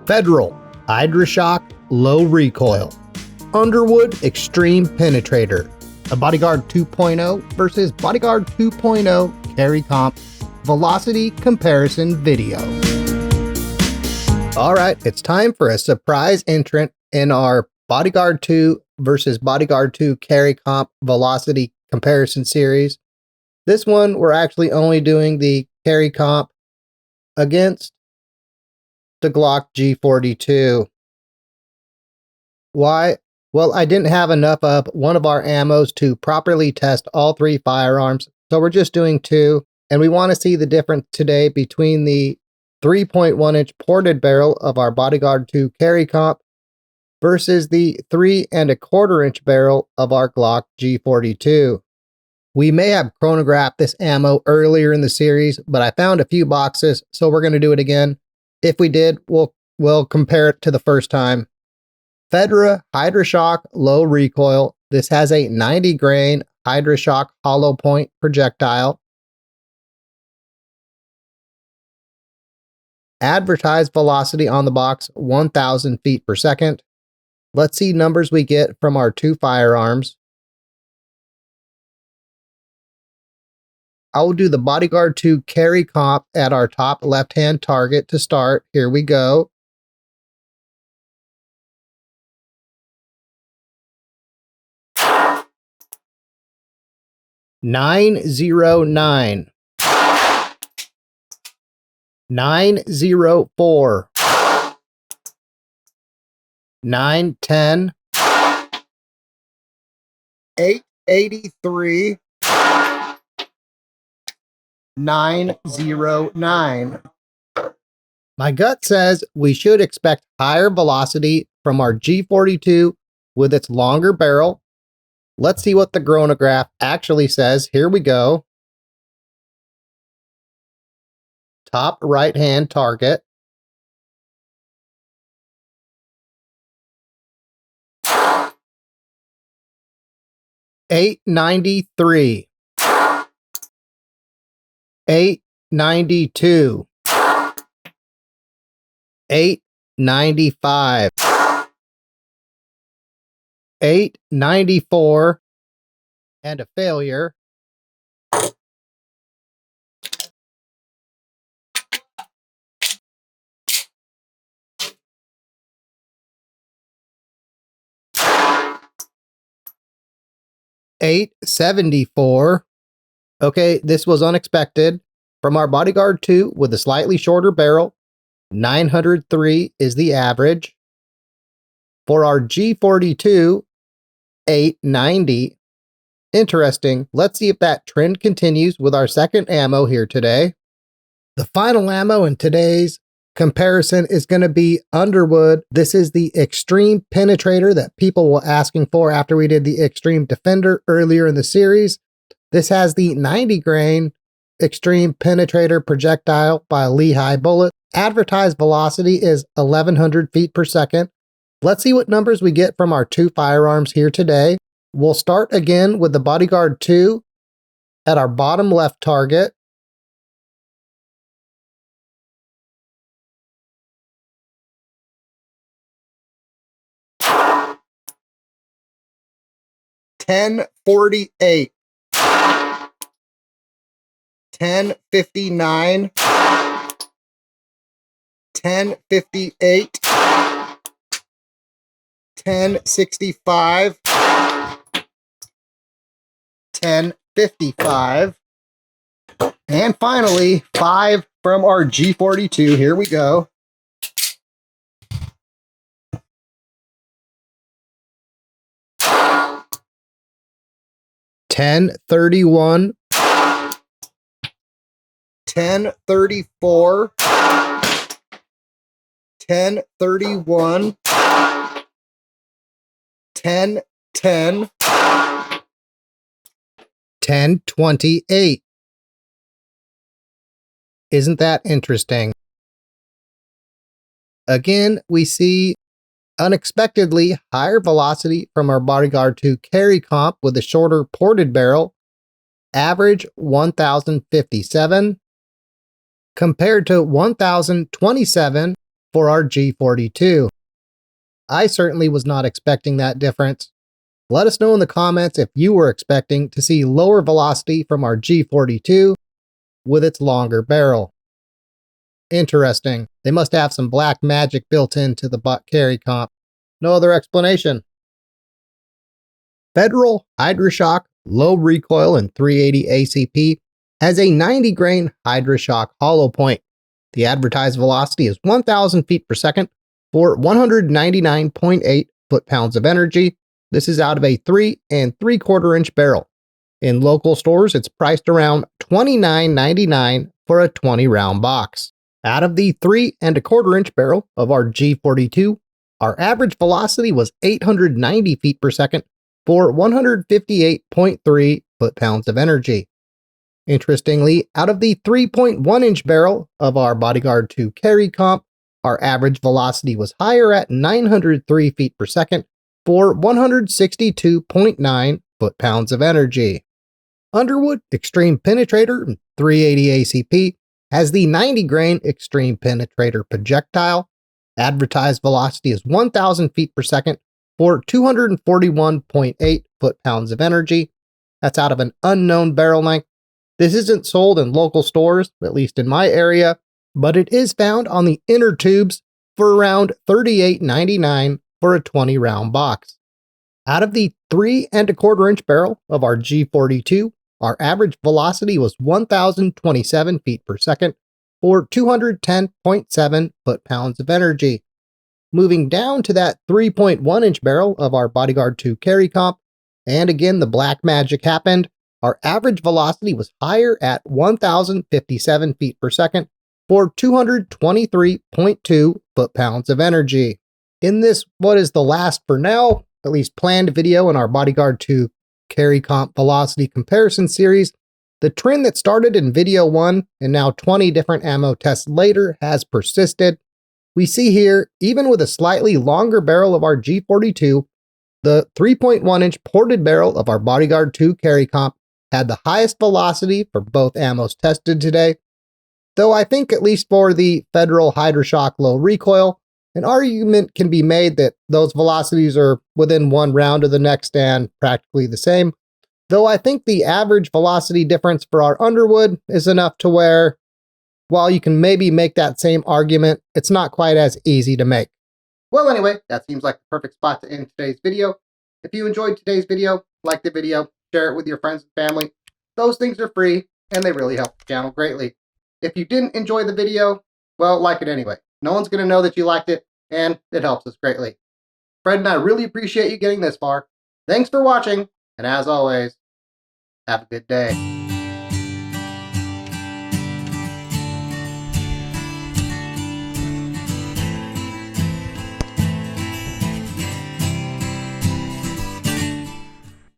Federal Hydra-Shok Low Recoil, Underwood Xtreme Penetrator, a Bodyguard 2.0 versus Bodyguard 2.0 carry comp velocity comparison video. All right, it's time for a surprise entrant in our Bodyguard 2 versus Bodyguard 2 carry comp velocity comparison series. This one, we're actually only doing the carry comp against the Glock G42. Why? Well, I didn't have enough of one of our ammos to properly test all three firearms, so we're just doing two, and we want to see the difference today between the 3.1-inch ported barrel of our Bodyguard 2 carry comp versus the 3.25-inch barrel of our Glock G42. We may have chronographed this ammo earlier in the series, but I found a few boxes, so we're going to do it again. If we did, we'll compare it to the first time. Fedra Hydra-Shok Low Recoil. This has a 90 grain Hydra-Shok hollow point projectile. Advertised velocity on the box, 1,000 feet per second. Let's see numbers we get from our two firearms. I will do the Bodyguard 2 carry comp at our top left-hand target to start. Here we go. $909, $904, $910, $883, $909. My gut says we should expect higher velocity from our G42 with its longer barrel. Let's see what the chronograph actually says. Here we go. Top right-hand target. $893. $892. $895. $894, and a failure. $874. Okay, this was unexpected. From our Bodyguard 2 with a slightly shorter barrel, 903 is the average. For our G42, 890. Interesting. Let's see if that trend continues with our second ammo here today. The final ammo in today's comparison is going to be Underwood. This is the Xtreme Penetrator that people were asking for after we did the Xtreme Defender earlier in the series. This has the 90 grain Xtreme Penetrator projectile by Lehigh Bullet. Advertised velocity is 1,100 feet per second. Let's see what numbers we get from our two firearms here today. We'll start again with the Bodyguard 2 at our bottom left target. $10.48, $10.59, $10.58, $10.65, $10.55, and finally 5 from our G42. Here we go. $10.31, $10.34, $10.31, $10.10, $10.28. Isn't that interesting? Again, we see Unexpectedly higher velocity from our Bodyguard 2 carry comp with a shorter ported barrel, average 1,057, compared to 1,027 for our G42. I certainly was not expecting that difference. Let us know in the comments if you were expecting to see lower velocity from our G42 with its longer barrel. Interesting. They must have some black magic built into the butt carry comp. No other explanation. Federal Hydra-Shok low recoil and 380 ACP has a 90 grain Hydra-Shok hollow point. The advertised velocity is 1,000 feet per second for 199.8 foot-pounds of energy. This is out of a 3 3/4 inch barrel. In local stores, it's priced around $29.99 for a 20 round box. Out of the 3 1/4 inch barrel of our G42, our average velocity was 890 feet per second for 158.3 foot-pounds of energy. Interestingly, out of the 3.1 inch barrel of our Bodyguard 2 carry comp, our average velocity was higher at 903 feet per second for 162.9 foot-pounds of energy. Underwood Xtreme Penetrator and 380 ACP has the 90 grain Xtreme Penetrator projectile. Advertised velocity is 1,000 feet per second for 241.8 foot-pounds of energy. That's out of an unknown barrel length. This isn't sold in local stores, at least in my area, but it is found on the inner tubes for around $38.99 for a 20 round box. Out of the 3 1/4 inch barrel of our G42, our average velocity was 1,027 feet per second for 210.7 foot-pounds of energy. Moving down to that 3.1 inch barrel of our Bodyguard 2 carry comp, and again the black magic happened, our average velocity was higher at 1,057 feet per second for 223.2 foot-pounds of energy. In this, what is the last for now, at least planned video in our Bodyguard 2 carry comp velocity comparison series, the trend that started in video 1 and now 20 different ammo tests later has persisted. We see here, even with a slightly longer barrel of our G42, the 3.1 inch ported barrel of our Bodyguard 2 carry comp had the highest velocity for both ammos tested today. Though I think, at least for the Federal Hydra-Shok low recoil, an argument can be made that those velocities are within one round of the next and practically the same. Though I think the average velocity difference for our Underwood is enough to where, while you can maybe make that same argument, it's not quite as easy to make. Well, anyway, that seems like the perfect spot to end today's video. If you enjoyed today's video, like the video, share it with your friends and family. Those things are free, and they really help the channel greatly. If you didn't enjoy the video, well, like it anyway. No one's going to know that you liked it, and it helps us greatly. Fred and I really appreciate you getting this far. Thanks for watching, and as always, have a good day.